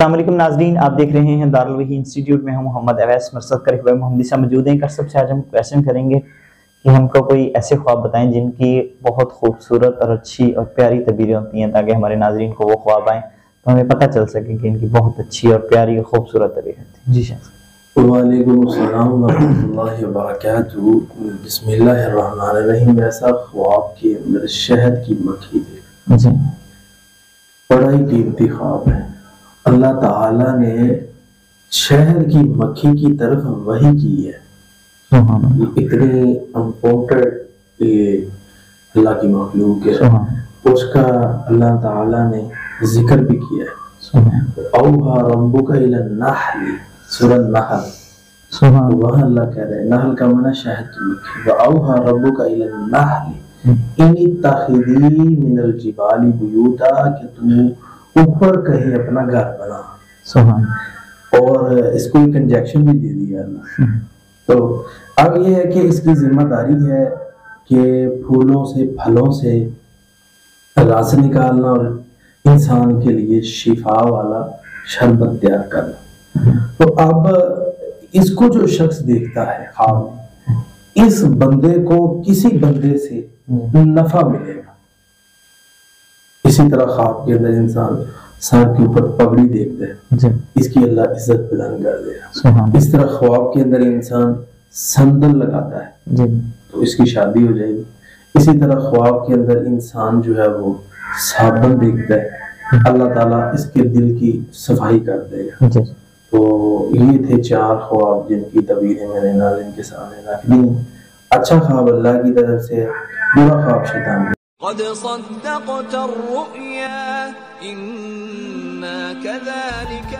السلام علیکم ناظرین، آپ دیکھ رہے ہیں دارالوحی انسٹیٹیوٹ میں ہم محمد اویس مرصد کرے ہوئے محمدی سے موجود ہیں۔ سب سے آج ہم کویشچن کریں گے کہ ہم کو کوئی ایسے خواب بتائیں جن کی بہت خوبصورت اور اچھی اور پیاری تعبیریں ہوتی ہیں، تاکہ ہمارے ناظرین کو وہ خواب آئیں تو ہمیں پتہ چل سکے کہ ان کی بہت اچھی اور پیاری اور خوبصورت تعبیریں ہوتی ہیں۔ جی شاہ وعلیکم السلام ورحمۃ اللہ وبرکاتہ۔ بسم اللہ الرحمن الرحیم۔ ایسا خواب کے اندر شہد کی مکھی دیکھ، جی بڑا ہی قیمتی خواب ہے۔ اللہ تعالیٰ نے شہد کی مکھی کی طرف وحی کی ہے۔ سبحان اللہ، یہ اتنی امپورٹنٹ اللہ کی مخلوق ہے، اس کا اللہ تعالیٰ نے ذکر بھی کیا ہے۔ اوحا ربک الی النحل، سورہ نحل، وہاں اللہ کہہ رہے ہیں، نحل کا معنی شہد کی مکھی۔ وَأَوْحَى رَبُّكَ إِلَى النَّحْلِ إِنِ اتَّخِذِي مِنَ الْجِبَالِ بُيُوتًا، کہ تم اوپر کہیں اپنا گھر بنا۔ سبحان، اور اس کو ایک انجیکشن بھی دے دیا اللہ۔ تو اب یہ ہے کہ اس کی ذمہ داری ہے کہ پھولوں سے پھلوں سے رس نکالنا اور انسان کے لیے شفا والا شربت تیار کرنا۔ تو اب اس کو جو شخص دیکھتا ہے خواب میں، اس بندے کو کسی بندے سے نفع ملے گا۔ اسی طرح خواب کے اندر انسان سر کے اوپر پگڑی دیکھتا ہے، اس کی اللہ عزت بلند کر دے گا۔ اس طرح خواب کے اندر انسان سندل لگاتا ہے تو اس کی شادی ہو جائے گی۔ اسی طرح خواب کے اندر انسان جو ہے وہ صابن دیکھتا ہے، اللہ تعالیٰ اس کے دل کی صفائی کر دے گا۔ تو یہ تھے 4 خواب جن کی تعبیریں میں نے ناظرین کے سامنے رکھ دی۔ اچھا خواب اللہ کی طرف سے، برا خواب شیطان کی۔ قد صدقت الرؤيا إنا كذلك